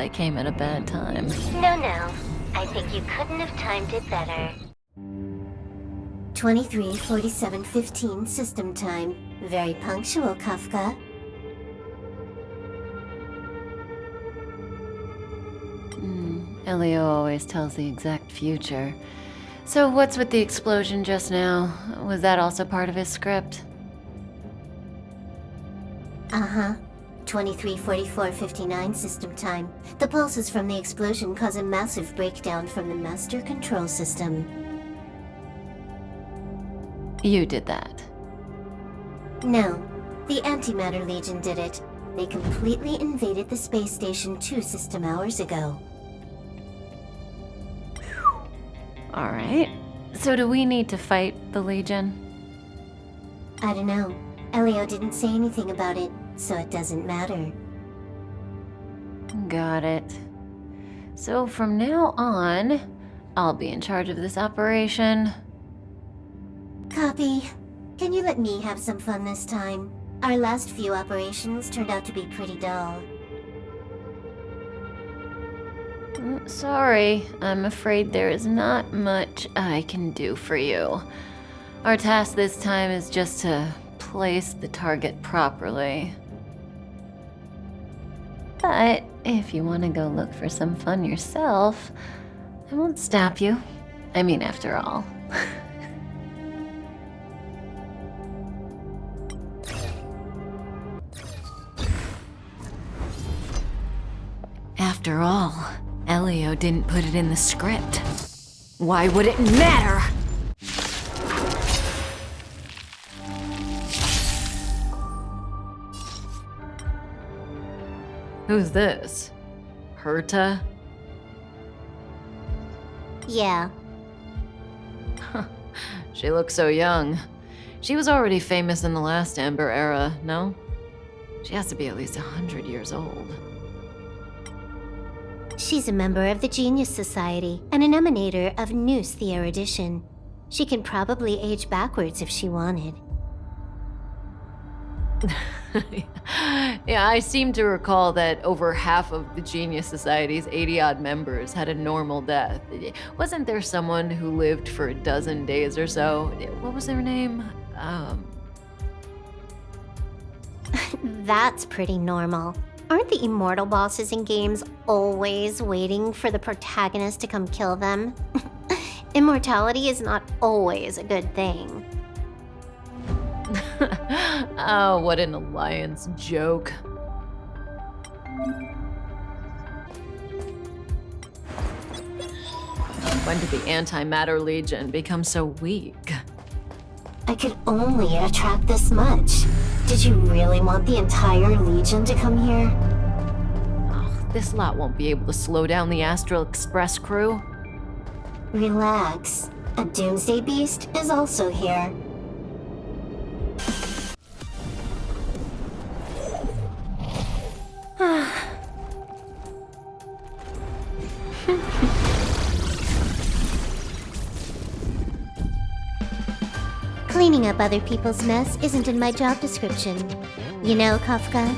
I came at a bad time. No. I think you couldn't have timed it better. 23:47:15 system time. Very punctual, Kafka. Elio always tells the exact future. So what's with the explosion just now? Was that also part of his script? Uh-huh. 23:44:59 system time. The pulses from the explosion cause a massive breakdown from the master control system. You did that. No, the Antimatter Legion did it. They completely invaded the space station 2 system hours ago. Alright. So do we need to fight the Legion? I don't know. Elio didn't say anything about it, so it doesn't matter. Got it. So from now on, I'll be in charge of this operation. Copy. Can you let me have some fun this time? Our last few operations turned out to be pretty dull. Sorry, I'm afraid there is not much I can do for you. Our task this time is just to place the target properly. But if you want to go look for some fun yourself, I won't stop you. I mean, after all. After all, Elio didn't put it in the script. Why would it matter? Who's this? Herta? Yeah. She looks so young. She was already famous in the last Amber era, no? She has to be at least 100 years old. She's a member of the Genius Society and an emanator of Noose the Erudition. She can probably age backwards if she wanted. Yeah, I seem to recall that over half of the Genius Society's 80-odd members had a normal death. Wasn't there someone who lived for a dozen days or so? What was their name? That's pretty normal. Aren't the immortal bosses in games always waiting for the protagonist to come kill them? Immortality is not always a good thing. Oh, what an alliance joke. When did the Antimatter Legion become so weak? I could only attract this much. Did you really want the entire Legion to come here? Oh, this lot won't be able to slow down the Astral Express crew. Relax. A Doomsday Beast is also here. Cleaning up other people's mess isn't in my job description. You know, Kafka?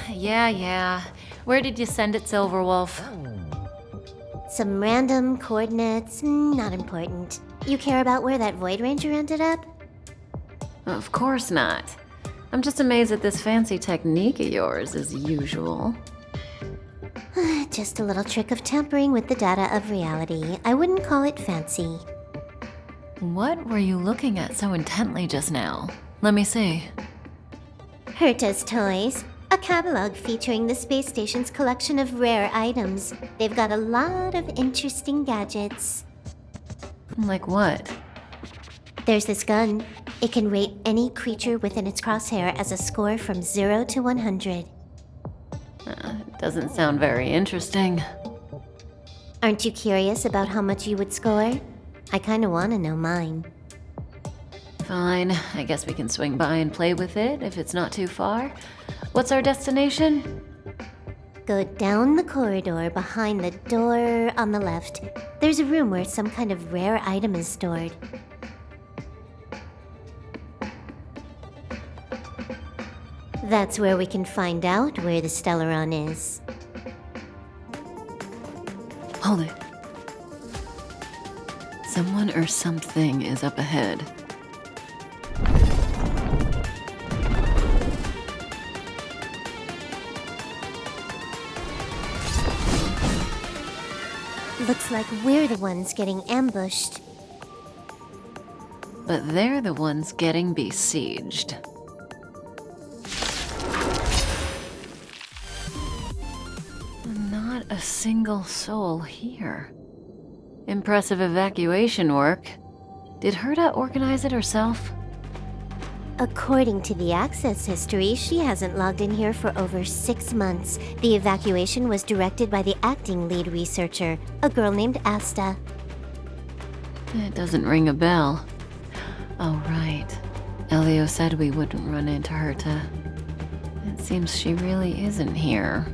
Yeah. Where did you send it, Silverwolf? Some random coordinates, not important. You care about where that Void Ranger ended up? Of course not. I'm just amazed at this fancy technique of yours, as usual. Just a little trick of tampering with the data of reality. I wouldn't call it fancy. What were you looking at so intently just now? Let me see. Herta's Toys. A catalog featuring the space station's collection of rare items. They've got a lot of interesting gadgets. Like what? There's this gun. It can rate any creature within its crosshair as a score from 0 to 100. Doesn't sound very interesting. Aren't you curious about how much you would score? I kinda wanna know mine. Fine, I guess we can swing by and play with it if it's not too far. What's our destination? Go down the corridor behind the door on the left. There's a room where some kind of rare item is stored. That's where we can find out where the Stellaron is. Hold it. Someone or something is up ahead. Looks like we're the ones getting ambushed. But they're the ones getting besieged. Not a single soul here. Impressive evacuation work. Did Herta organize it herself? According to the access history, she hasn't logged in here for over 6 months. The evacuation was directed by the acting lead researcher, a girl named Asta. It doesn't ring a bell. Oh, right. Elio said we wouldn't run into Herta. It seems she really isn't here.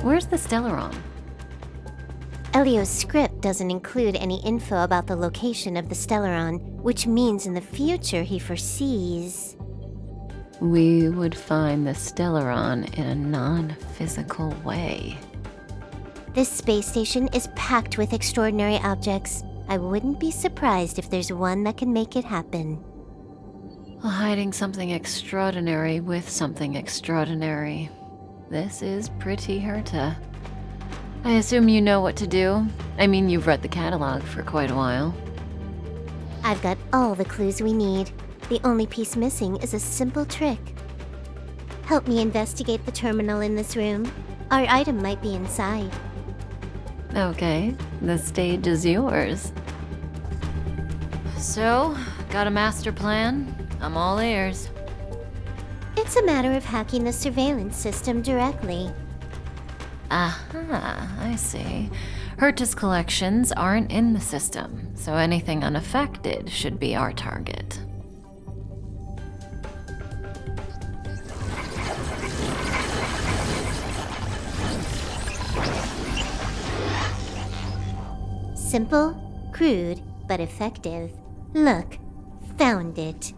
Where's the Stellaron? Elio's script doesn't include any info about the location of the Stellaron, which means in the future he foresees... We would find the Stellaron in a non-physical way. This space station is packed with extraordinary objects. I wouldn't be surprised if there's one that can make it happen. Hiding something extraordinary with something extraordinary. This is pretty Herta. I assume you know what to do. I mean, you've read the catalog for quite a while. I've got all the clues we need. The only piece missing is a simple trick. Help me investigate the terminal in this room. Our item might be inside. Okay, the stage is yours. So, got a master plan? I'm all ears. It's a matter of hacking the surveillance system directly. Aha, I see. Herta's collections aren't in the system, so anything unaffected should be our target. Simple, crude, but effective. Look, found it.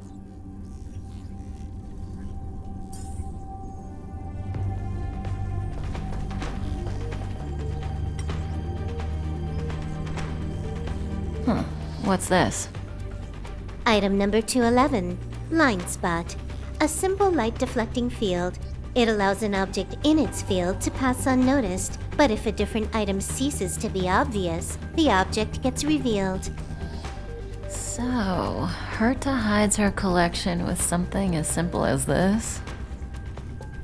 Huh, what's this? Item number 211, Line Spot. A simple light deflecting field. It allows an object in its field to pass unnoticed, but if a different item ceases to be obvious, the object gets revealed. So, Herta hides her collection with something as simple as this?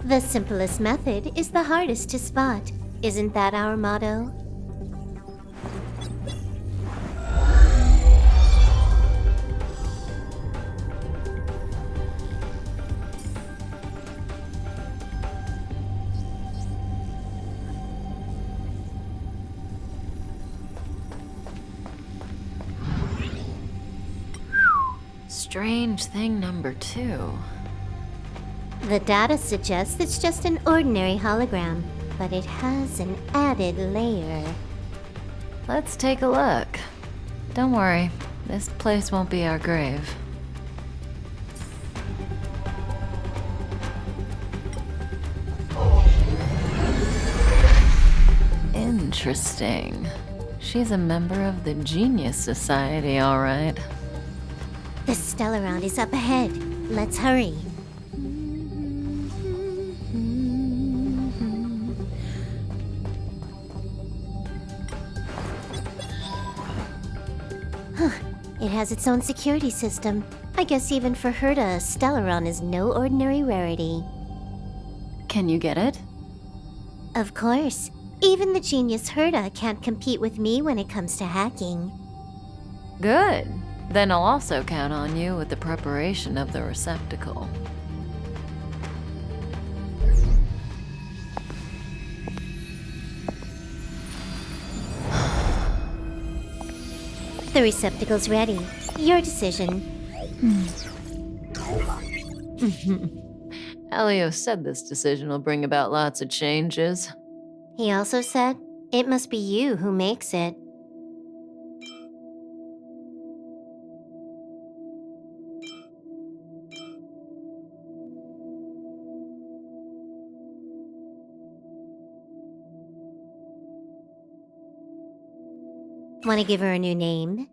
The simplest method is the hardest to spot. Isn't that our motto? Strange thing number 2. The data suggests it's just an ordinary hologram, but it has an added layer. Let's take a look. Don't worry, this place won't be our grave. Interesting. She's a member of the Genius Society, all right. The Stellaron is up ahead. Let's hurry. It has its own security system. I guess even for Herta, Stellaron is no ordinary rarity. Can you get it? Of course. Even the genius Herta can't compete with me when it comes to hacking. Good. Then I'll also count on you with the preparation of the receptacle. The receptacle's ready. Your decision. Elio said this decision will bring about lots of changes. He also said, it must be you who makes it. Want to give her a new name?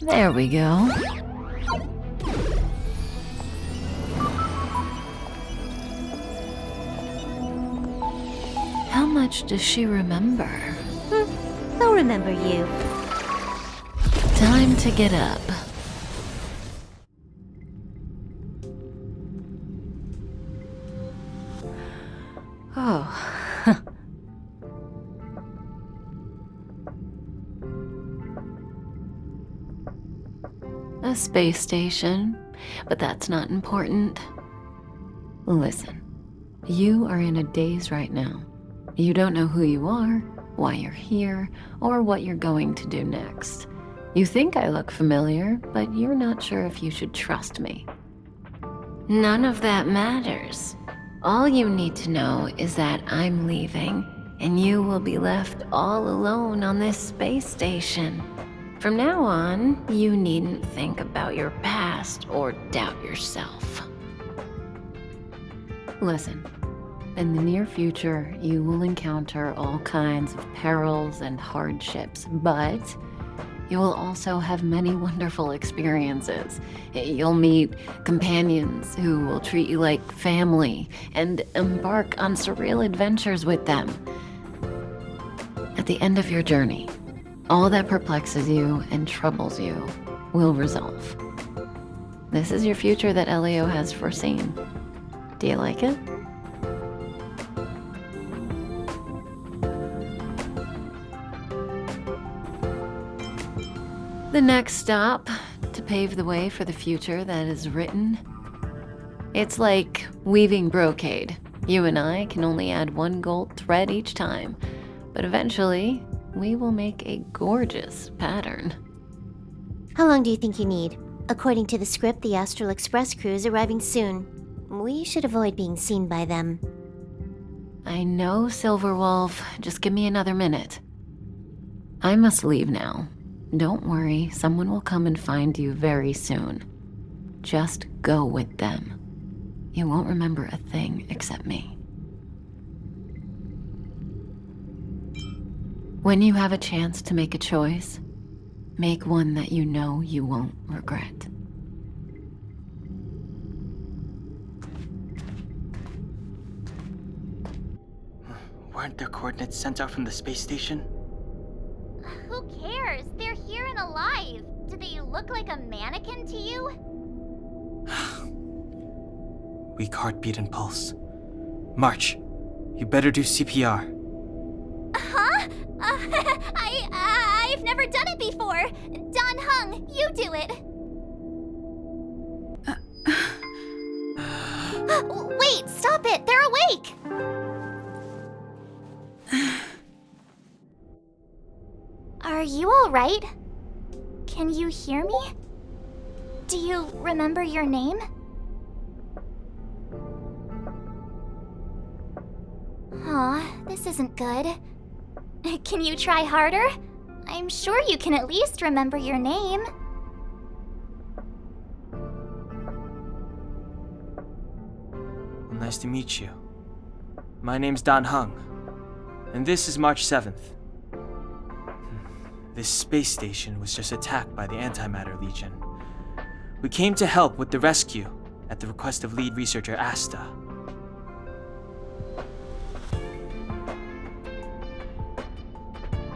There we go. How much does she remember? They'll remember you. Time to get up. Oh. A space station, but that's not important. Listen, you are in a daze right now. You don't know who you are, why you're here, or what you're going to do next. You think I look familiar, but you're not sure if you should trust me. None of that matters. All you need to know is that I'm leaving, and you will be left all alone on this space station. From now on, you needn't think about your past or doubt yourself. Listen, in the near future, you will encounter all kinds of perils and hardships, but you will also have many wonderful experiences. You'll meet companions who will treat you like family and embark on surreal adventures with them. At the end of your journey, all that perplexes you and troubles you will resolve. This is your future that Elio has foreseen. Do you like it? The next stop, to pave the way for the future that is written. It's like weaving brocade. You and I can only add one gold thread each time, but eventually, we will make a gorgeous pattern. How long do you think you need? According to the script, the Astral Express crew is arriving soon. We should avoid being seen by them. I know, Silverwolf. Just give me another minute. I must leave now. Don't worry, someone will come and find you very soon. Just go with them. You won't remember a thing except me. When you have a chance to make a choice, make one that you know you won't regret. Weren't their coordinates sent out from the space station? Who cares? They're here and alive. Do they look like a mannequin to you? Weak heartbeat and pulse. March, you better do CPR. Huh? I've never done it before. Dong Hung, you do it. Wait, stop it. They're awake. Are you all right? Can you hear me? Do you remember your name? Aw, this isn't good. Can you try harder? I'm sure you can at least remember your name. Well, nice to meet you. My name's Dong Hung, and this is March 7th. This space station was just attacked by the Antimatter Legion. We came to help with the rescue at the request of lead researcher Asta.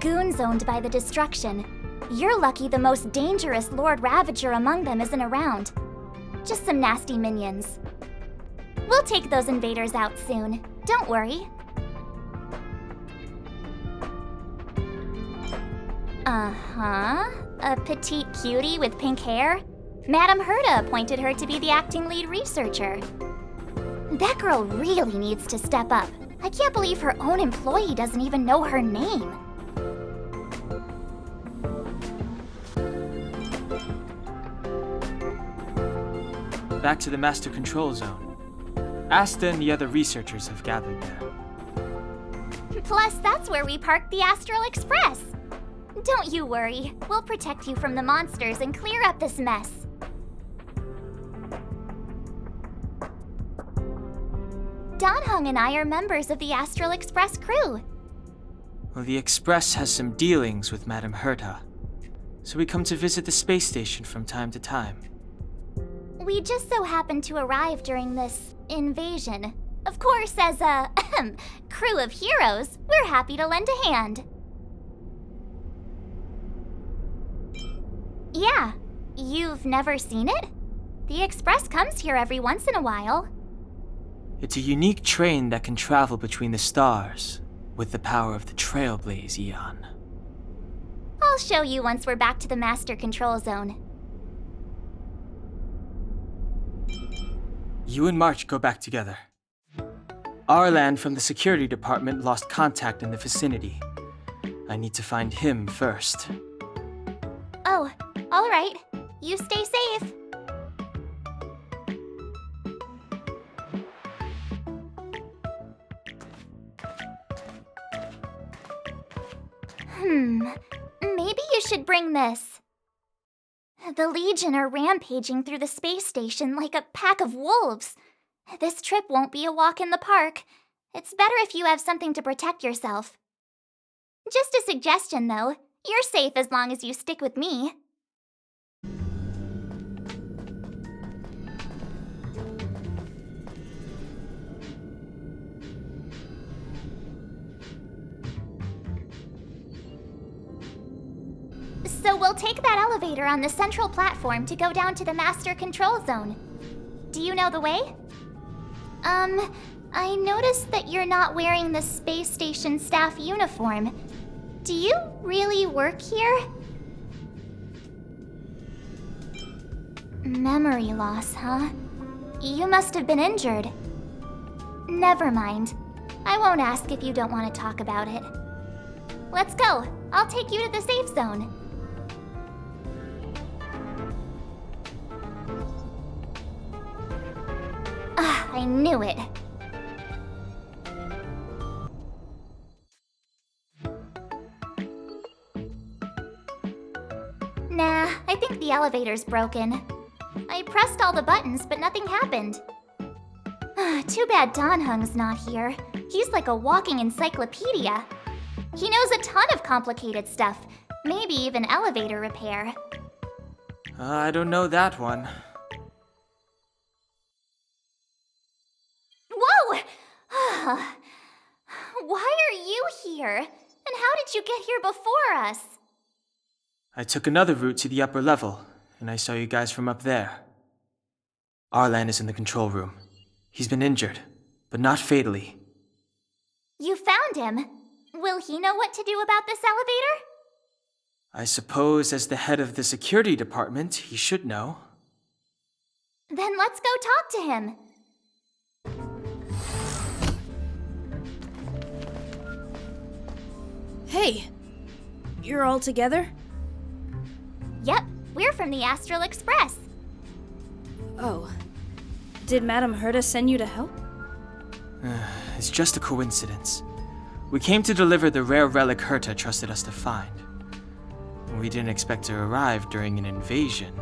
Goons owned by the destruction. You're lucky the most dangerous Lord Ravager among them isn't around. Just some nasty minions. We'll take those invaders out soon. Don't worry. Uh-huh. A petite cutie with pink hair? Madame Herta appointed her to be the acting lead researcher. That girl really needs to step up. I can't believe her own employee doesn't even know her name. Back to the master control zone. Asta and the other researchers have gathered there. Plus, that's where we parked the Astral Express. Don't you worry. We'll protect you from the monsters and clear up this mess. Dань Хэnom and I are members of the Astral Express crew. Well, the Express has some dealings with Madame Herta, so we come to visit the space station from time to time. We just so happened to arrive during this invasion. Of course, as a crew of heroes, we're happy to lend a hand. Yeah, you've never seen it? The Express comes here every once in a while. It's a unique train that can travel between the stars with the power of the Trailblaze Eon. I'll show you once we're back to the Master Control Zone. You and March go back together. Arlan from the security department lost contact in the vicinity. I need to find him first. Oh, all right. You stay safe. Maybe you should bring this. The Legion are rampaging through the space station like a pack of wolves. This trip won't be a walk in the park. It's better if you have something to protect yourself. Just a suggestion, though. You're safe as long as you stick with me. So we'll take that elevator on the central platform to go down to the Master Control Zone. Do you know the way? I noticed that you're not wearing the space station staff uniform. Do you really work here? Memory loss, huh? You must have been injured. Never mind. I won't ask if you don't want to talk about it. Let's go. I'll take you to the safe zone. I knew it. Nah, I think the elevator's broken. I pressed all the buttons, but nothing happened. Too bad Dánh Hênom's not here. He's like a walking encyclopedia. He knows a ton of complicated stuff, maybe even elevator repair. I don't know that one. Whoa! Why are you here? And how did you get here before us? I took another route to the upper level, and I saw you guys from up there. Arlan is in the control room. He's been injured, but not fatally. You found him. Will he know what to do about this elevator? I suppose as the head of the security department, he should know. Then let's go talk to him. Hey, you're all together? Yep, we're from the Astral Express. Oh. Did Madame Herta send you to help? It's just a coincidence. We came to deliver the rare relic Herta trusted us to find. We didn't expect to arrive during an invasion.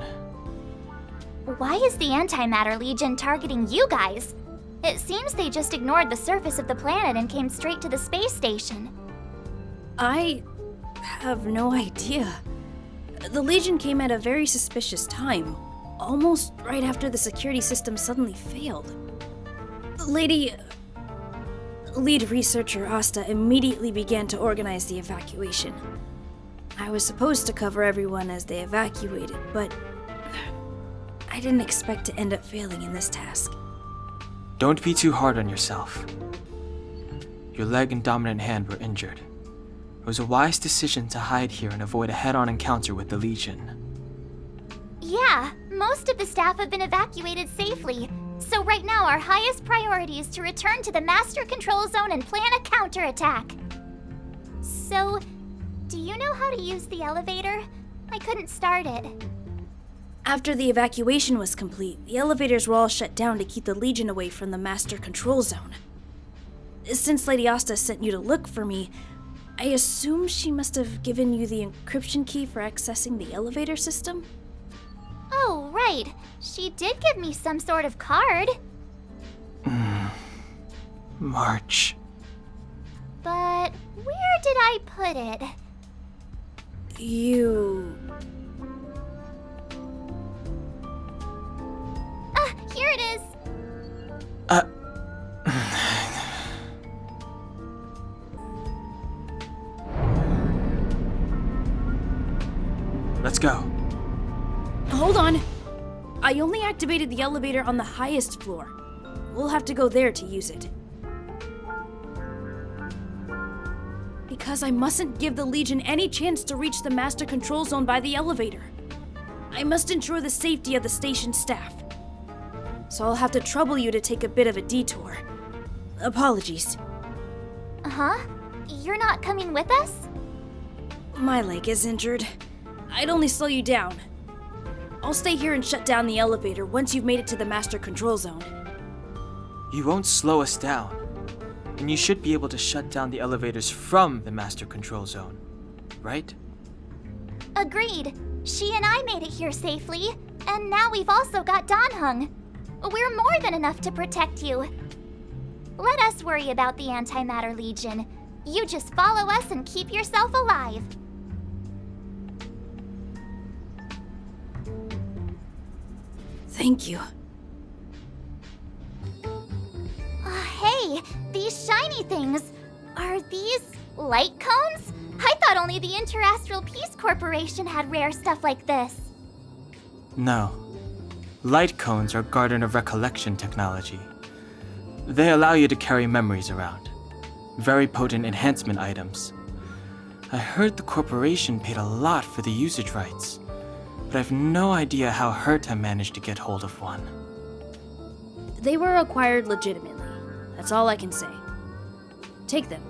Why is the Antimatter Legion targeting you guys? It seems they just ignored the surface of the planet and came straight to the space station. I have no idea. The Legion came at a very suspicious time, almost right after the security system suddenly failed. Lead researcher Asta immediately began to organize the evacuation. I was supposed to cover everyone as they evacuated, but I didn't expect to end up failing in this task. Don't be too hard on yourself. Your leg and dominant hand were injured. It was a wise decision to hide here and avoid a head-on encounter with the Legion. Yeah, most of the staff have been evacuated safely. So right now our highest priority is to return to the Master Control Zone and plan a counterattack. So, do you know how to use the elevator? I couldn't start it. After the evacuation was complete, the elevators were all shut down to keep the Legion away from the master control zone. Since Lady Asta sent you to look for me, I assume she must have given you the encryption key for accessing the elevator system? Oh, right. She did give me some sort of card. March. But where did I put it? You... Ah, here it is. Let's go. Hold on. I only activated the elevator on the highest floor. We'll have to go there to use it. Because I mustn't give the Legion any chance to reach the master control zone by the elevator. I must ensure the safety of the station staff. So I'll have to trouble you to take a bit of a detour. Apologies. Huh? You're not coming with us? My leg is injured. I'd only slow you down. I'll stay here and shut down the elevator once you've made it to the master control zone. You won't slow us down. And you should be able to shut down the elevators from the master control zone, right? Agreed. She and I made it here safely, and now we've also got Dan Heng. We're more than enough to protect you. Let us worry about the Antimatter Legion. You just follow us and keep yourself alive. Thank you. Hey, these shiny things. Are these light cones? I thought only the Interastral Peace Corporation had rare stuff like this. No. Light cones are Garden of Recollection technology. They allow you to carry memories around. Very potent enhancement items. I heard the corporation paid a lot for the usage rights, but I've no idea how Herta managed to get hold of one. They were acquired legitimately. That's all I can say. Take them.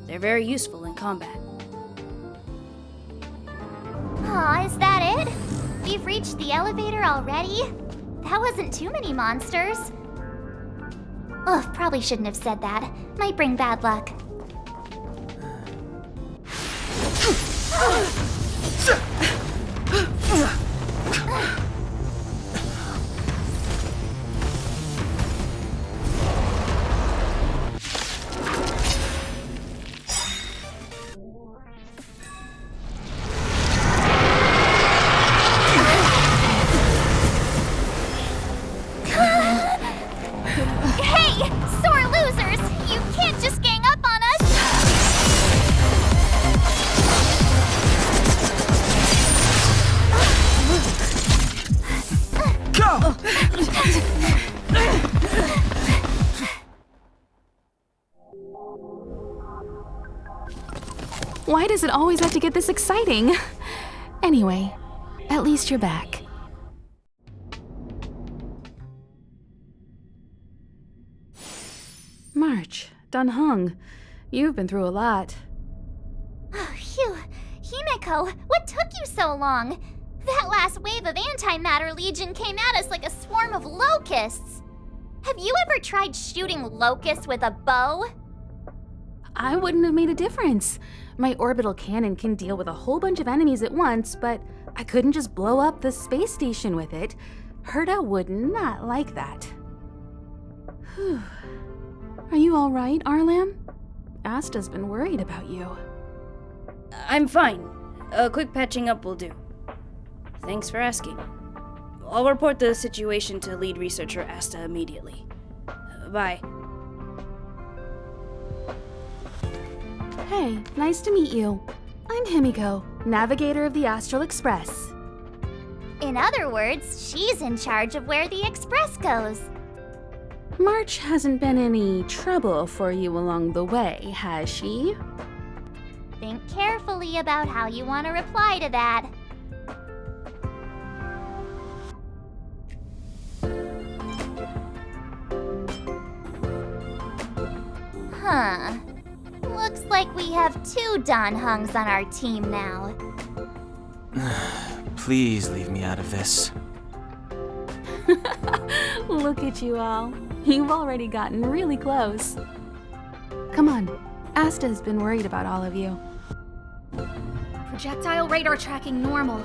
They're very useful in combat. Aw, is that it? We've reached the elevator already? That wasn't too many monsters. Ugh, probably shouldn't have said that. Might bring bad luck. Hey, sore losers! You can't just gang up on us! Go! Why does it always have to get this exciting? Anyway, at least you're back. March, Dan Heng, you've been through a lot. Oh, phew. Himeko, what took you so long? That last wave of Antimatter Legion came at us like a swarm of locusts. Have you ever tried shooting locusts with a bow? I wouldn't have made a difference. My orbital cannon can deal with a whole bunch of enemies at once, but I couldn't just blow up the space station with it. Herta would not like that. Whew. Are you all right, Arlam? Asta's been worried about you. I'm fine. A quick patching up will do. Thanks for asking. I'll report the situation to lead researcher Asta immediately. Bye. Hey, nice to meet you. I'm Himiko, navigator of the Astral Express. In other words, she's in charge of where the express goes. March hasn't been any trouble for you along the way, has she? Think carefully about how you want to reply to that. Huh. Looks like we have two Dan Hengs on our team now. Please leave me out of this. Look at you all. You've already gotten really close. Come on, Asta's been worried about all of you. Projectile radar tracking normal.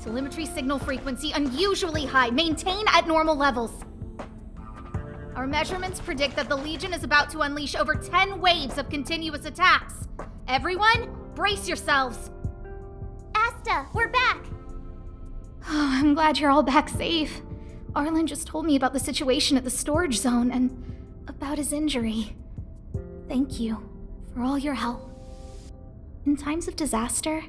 Telemetry signal frequency unusually high. Maintain at normal levels. Our measurements predict that the Legion is about to unleash over 10 waves of continuous attacks. Everyone, brace yourselves. Asta, we're back! Oh, I'm glad you're all back safe. Arlen just told me about the situation at the storage zone and about his injury. Thank you for all your help. In times of disaster,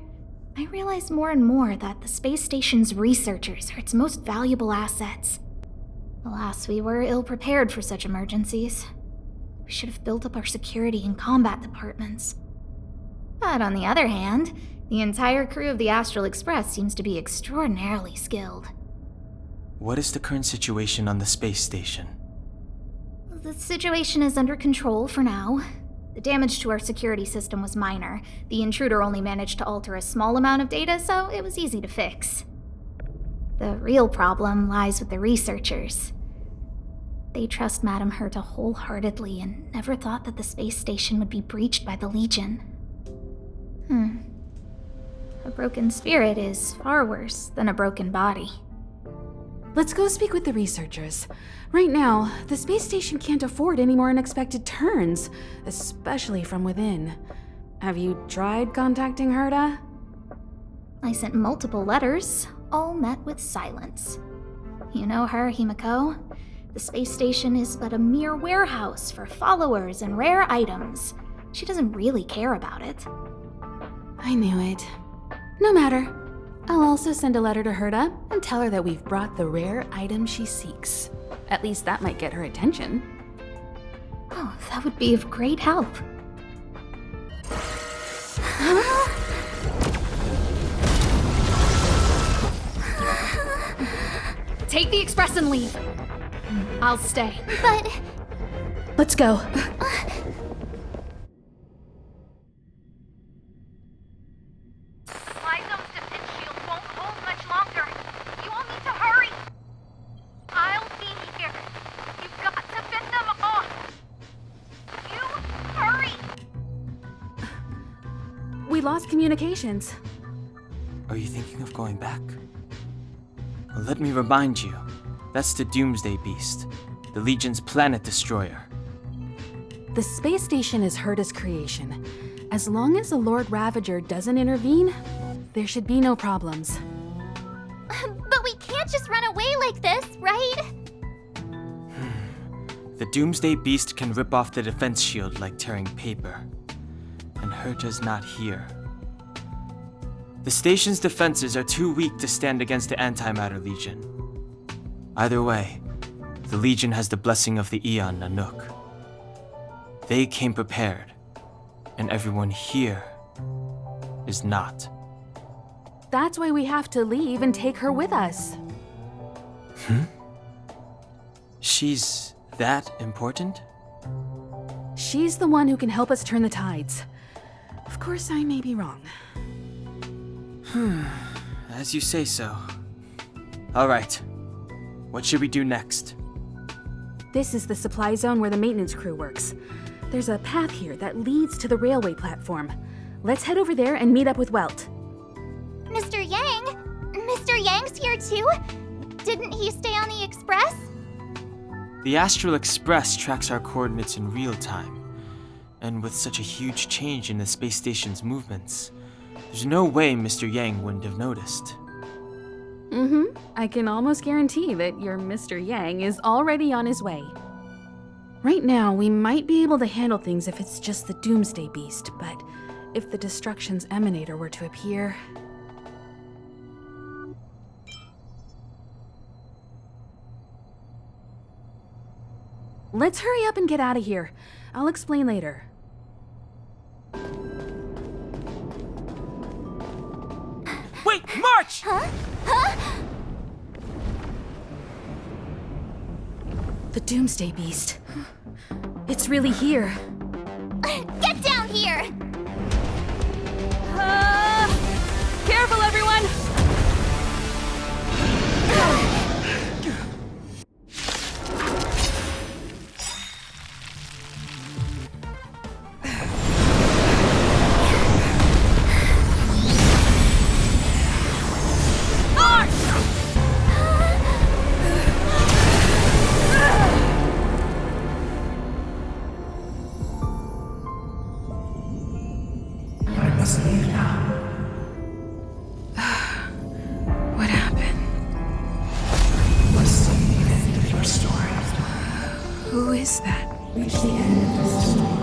I realize more and more that the space station's researchers are its most valuable assets. Alas, we were ill-prepared for such emergencies. We should have built up our security and combat departments. But on the other hand, the entire crew of the Astral Express seems to be extraordinarily skilled. What is the current situation on the space station? The situation is under control for now. The damage to our security system was minor. The intruder only managed to alter a small amount of data, so it was easy to fix. The real problem lies with the researchers. They trust Madame Herta wholeheartedly and never thought that the space station would be breached by the Legion. A broken spirit is far worse than a broken body. Let's go speak with the researchers. Right now, the space station can't afford any more unexpected turns, especially from within. Have you tried contacting Herta? I sent multiple letters, all met with silence. You know her, Himiko. The space station is but a mere warehouse for followers and rare items. She doesn't really care about it. I knew it. No matter. I'll also send a letter to Herta and tell her that we've brought the rare item she seeks. At least that might get her attention. Oh, that would be of great help. Take the express and leave. I'll stay. But Let's go. Supply zone's defense shield won't hold much longer. You all need to hurry. I'll be here. You've got to fend them off. You hurry. We lost communications. Are you thinking of going back? Well, let me remind you, that's the Doomsday Beast, the Legion's planet destroyer. The space station is Herta's creation. As long as the Lord Ravager doesn't intervene, there should be no problems. but we can't just run away like this, right? The Doomsday Beast can rip off the defense shield like tearing paper. And Herta's not here. The station's defenses are too weak to stand against the Antimatter Legion. Either way, the Legion has the blessing of the Aeon Nanook. They came prepared, and everyone here is not. That's why we have to leave and take her with us. She's that important? She's the one who can help us turn the tides. Of course, I may be wrong. As you say so. All right. What should we do next? This is the supply zone where the maintenance crew works. There's a path here that leads to the railway platform. Let's head over there and meet up with Welt. Mr. Yang? Mr. Yang's here too? Didn't he stay on the Express? The Astral Express tracks our coordinates in real time. And with such a huge change in the space station's movements, there's no way Mr. Yang wouldn't have noticed. I can almost guarantee that your Mr. Yang is already on his way. Right now, we might be able to handle things if it's just the Doomsday Beast, but if the Destruction's Emanator were to appear... Let's hurry up and get out of here. I'll explain later. Wait, march! The Doomsday Beast. It's really here. Get down here! Careful, everyone! that? Reach the end of the story.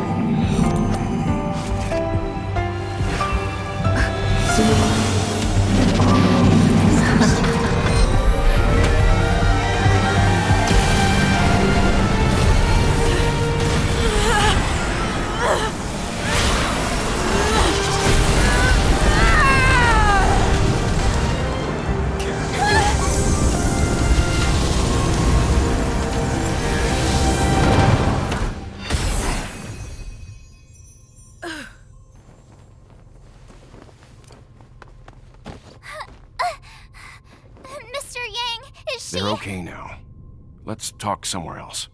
Mr. Yang, is she... They're okay now. Let's talk somewhere else.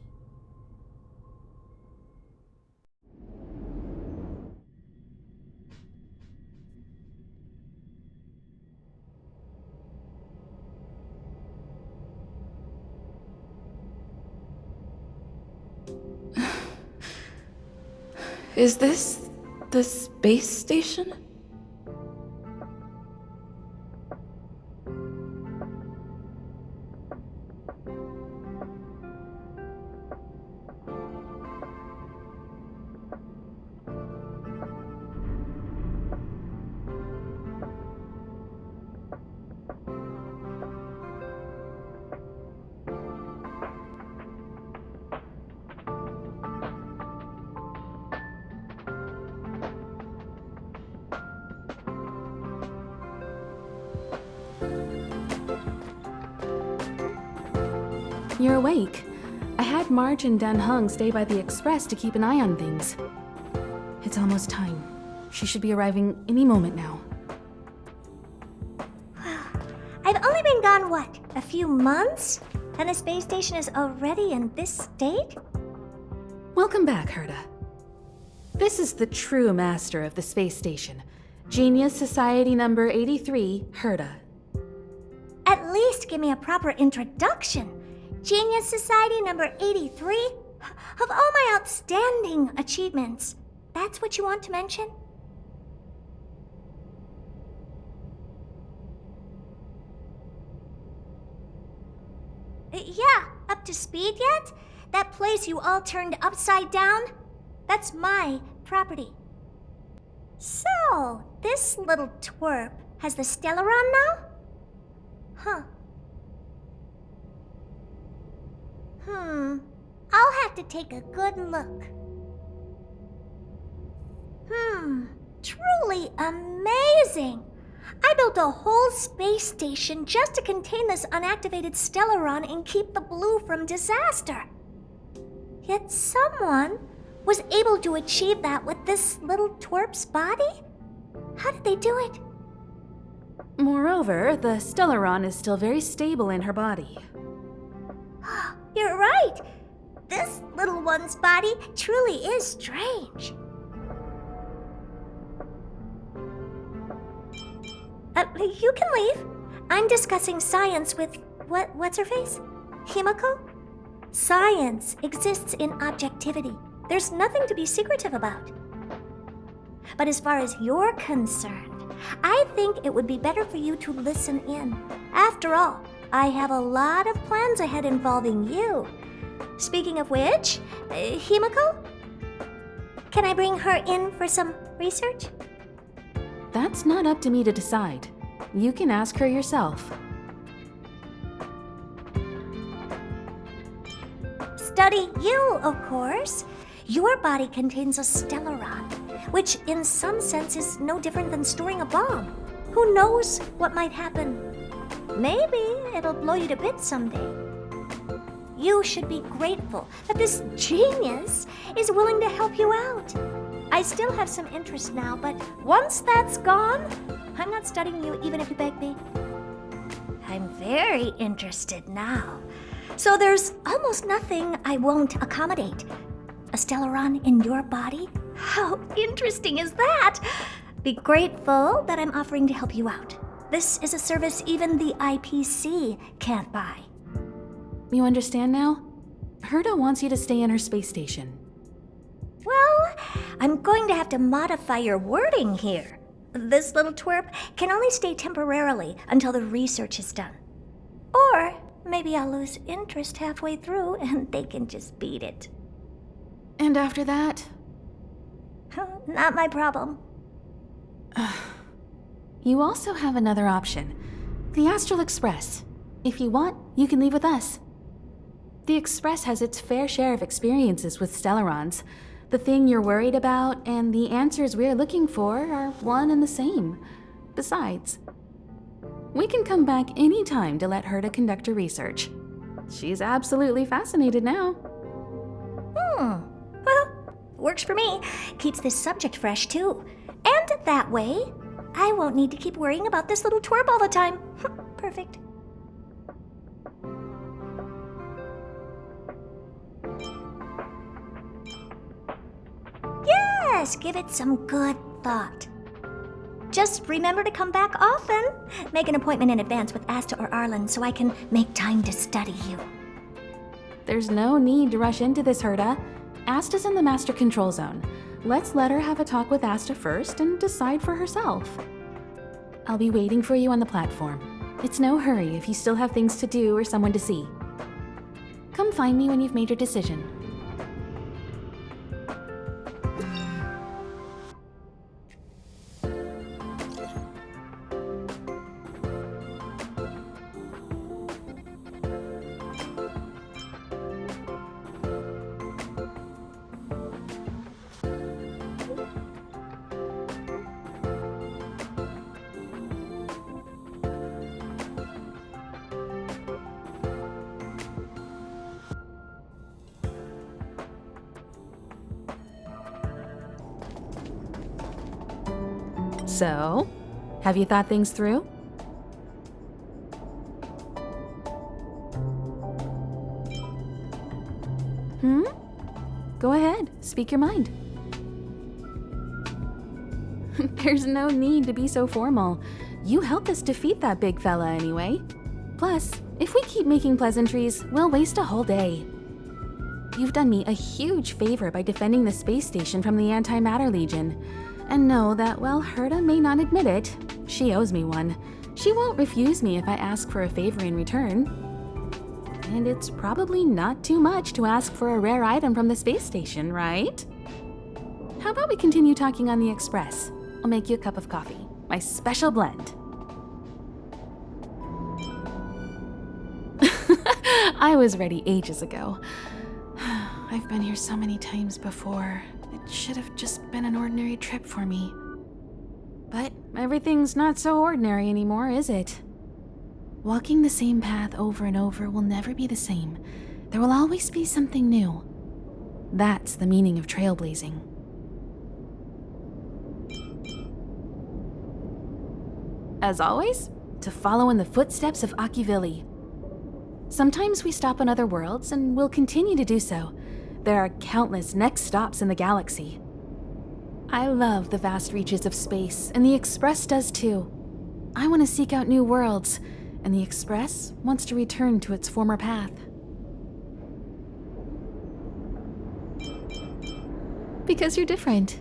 Is this the space station? You're awake. I had Marge and Dan Hung stay by the express to keep an eye on things. It's almost time. She should be arriving any moment now. I've only been gone, what, a few months? And the space station is already in this state? Welcome back, Herta. This is the true master of the space station. Genius Society number 83, Herta. At least give me a proper introduction. Genius Society number 83? Of all my outstanding achievements, that's what you want to mention? Yeah, up to speed yet? That place you all turned upside down? That's my property. So, this little twerp has the Stellaron now? Huh. I'll have to take a good look. Truly amazing! I built a whole space station just to contain this unactivated Stellaron and keep the blue from disaster. Yet someone was able to achieve that with this little twerp's body? How did they do it? Moreover, the Stellaron is still very stable in her body. You're right. This little one's body truly is strange. You can leave. I'm discussing science with what's her face? Himiko? Science exists in objectivity. There's nothing to be secretive about. But as far as you're concerned, I think it would be better for you to listen in. After all, I have a lot of plans ahead involving you. Speaking of which, Himiko? Can I bring her in for some research? That's not up to me to decide. You can ask her yourself. Study you, of course. Your body contains a Stellaron, which in some sense is no different than storing a bomb. Who knows what might happen? Maybe it'll blow you to bits someday. You should be grateful that this genius is willing to help you out. I still have some interest now, but once that's gone, I'm not studying you even if you beg me. I'm very interested now. So there's almost nothing I won't accommodate. A Stellaron in your body? How interesting is that? Be grateful that I'm offering to help you out. This is a service even the IPC can't buy. You understand now? Herta wants you to stay in her space station. Well, I'm going to have to modify your wording here. This little twerp can only stay temporarily until the research is done. Or maybe I'll lose interest halfway through and they can just beat it. And after that? Not my problem. You also have another option. The Astral Express. If you want, you can leave with us. The Express has its fair share of experiences with Stellarons. The thing you're worried about and the answers we're looking for are one and the same. Besides, we can come back any time to let Herta conduct her research. She's absolutely fascinated now. Well, works for me. Keeps this subject fresh, too. And that way, I won't need to keep worrying about this little twerp all the time. Perfect. Yes, give it some good thought. Just remember to come back often. Make an appointment in advance with Asta or Arlen so I can make time to study you. There's no need to rush into this, Herta. Asta's in the Master Control Zone. Let's let her have a talk with Asta first and decide for herself. I'll be waiting for you on the platform. It's no hurry if you still have things to do or someone to see. Come find me when you've made your decision. So, have you thought things through? Go ahead, speak your mind. There's no need to be so formal. You helped us defeat that big fella anyway. Plus, if we keep making pleasantries, we'll waste a whole day. You've done me a huge favor by defending the space station from the Antimatter Legion. And know that while Herta may not admit it, she owes me one. She won't refuse me if I ask for a favor in return. And it's probably not too much to ask for a rare item from the space station, right? How about we continue talking on the Express? I'll make you a cup of coffee, my special blend. I was ready ages ago. I've been here so many times before. It should have just been an ordinary trip for me. But everything's not so ordinary anymore, is it? Walking the same path over and over will never be the same. There will always be something new. That's the meaning of trailblazing. As always, to follow in the footsteps of Akivili. Sometimes we stop on other worlds, and we'll continue to do so. There are countless next stops in the galaxy. I love the vast reaches of space, and the Express does too. I want to seek out new worlds, and the Express wants to return to its former path. Because you're different.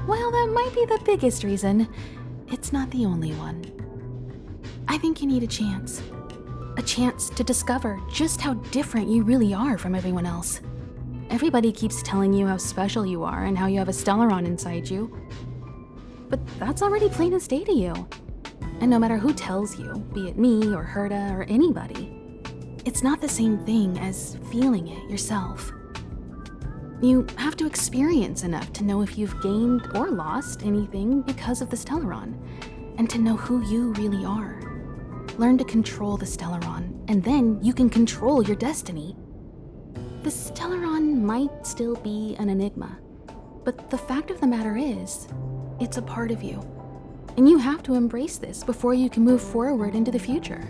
Well, that might be the biggest reason. It's not the only one. I think you need a chance. A chance to discover just how different you really are from everyone else. Everybody keeps telling you how special you are and how you have a Stellaron inside you. But that's already plain as day to you. And no matter who tells you, be it me or Herta or anybody, it's not the same thing as feeling it yourself. You have to experience enough to know if you've gained or lost anything because of the Stellaron, and to know who you really are. Learn to control the Stellaron, and then you can control your destiny. The Stellaron might still be an enigma, but the fact of the matter is, it's a part of you. And you have to embrace this before you can move forward into the future.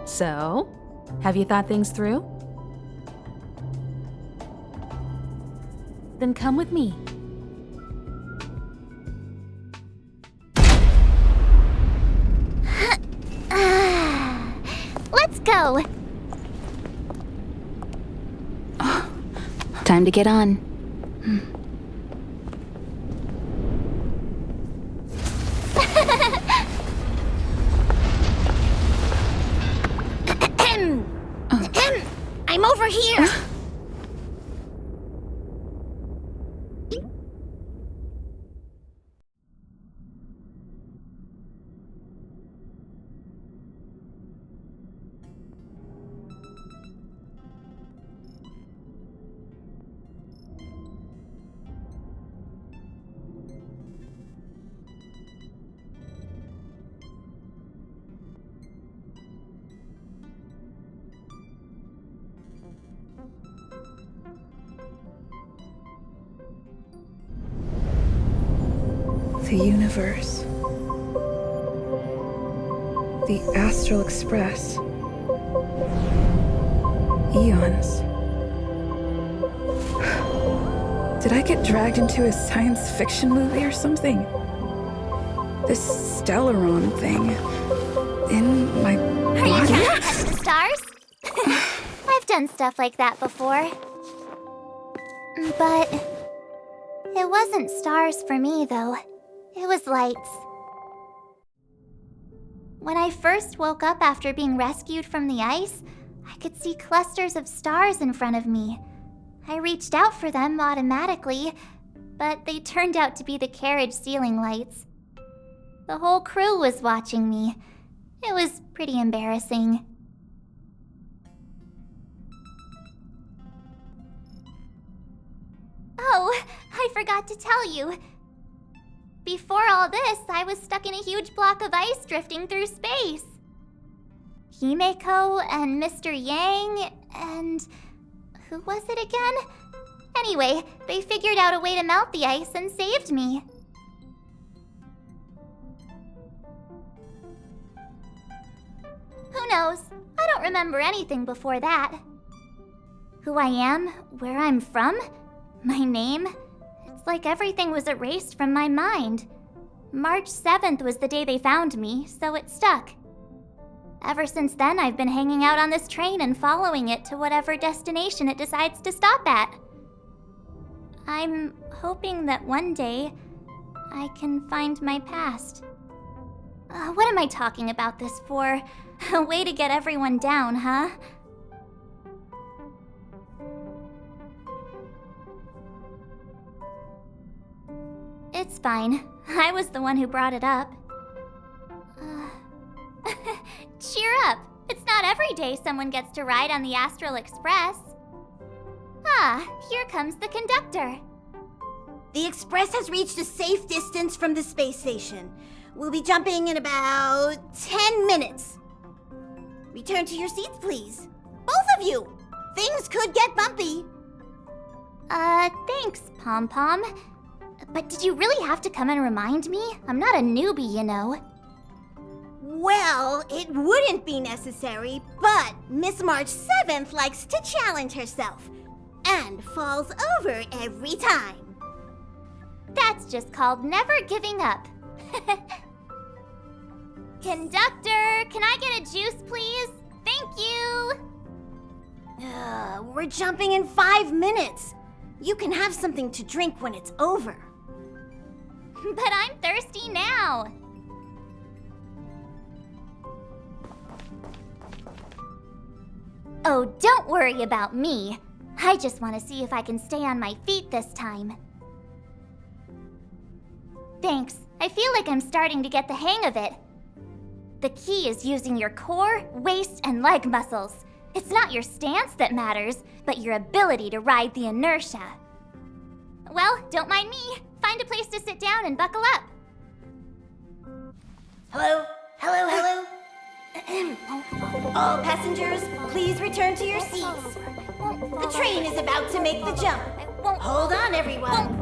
So, have you thought things through? Then come with me. Let's go! Time to get on. here! The universe. The Astral Express. Eons. Did I get dragged into a science fiction movie or something? This Stellaron thing in my Are you body? trying to touch the stars? I've done stuff like that before. But it wasn't stars for me, though. It was lights. When I first woke up after being rescued from the ice, I could see clusters of stars in front of me. I reached out for them automatically, but they turned out to be the carriage ceiling lights. The whole crew was watching me. It was pretty embarrassing. Oh, I forgot to tell you. Before all this, I was stuck in a huge block of ice drifting through space. Himeko and Mr. Yang and... who was it again? Anyway, they figured out a way to melt the ice and saved me. Who knows? I don't remember anything before that. Who I am, where I'm from, my name, it's like everything was erased from my mind. March 7th was the day they found me, so it stuck. Ever since then, I've been hanging out on this train and following it to whatever destination it decides to stop at. I'm hoping that one day I can find my past. What am I talking about this for? A way to get everyone down, huh? It's fine. I was the one who brought it up. Cheer up! It's not every day someone gets to ride on the Astral Express. Ah, here comes the conductor. The Express has reached a safe distance from the space station. We'll be jumping in about 10 minutes. Return to your seats, please. Both of you! Things could get bumpy. Thanks, Pom Pom. But did you really have to come and remind me? I'm not a newbie, you know. Well, it wouldn't be necessary, but Miss March 7th likes to challenge herself and falls over every time. That's just called never giving up. Conductor, can I get a juice, please? Thank you! We're jumping in 5 minutes. You can have something to drink when it's over. But I'm thirsty now. Oh, don't worry about me. I just want to see if I can stay on my feet this time. Thanks. I feel like I'm starting to get the hang of it. The key is using your core, waist, and leg muscles. It's not your stance that matters, but your ability to ride the inertia. Well, don't mind me. Find a place to sit down and buckle up. Hello? Hello, hello? All passengers, please return to your seats. The train is about to make the jump. Hold on, everyone.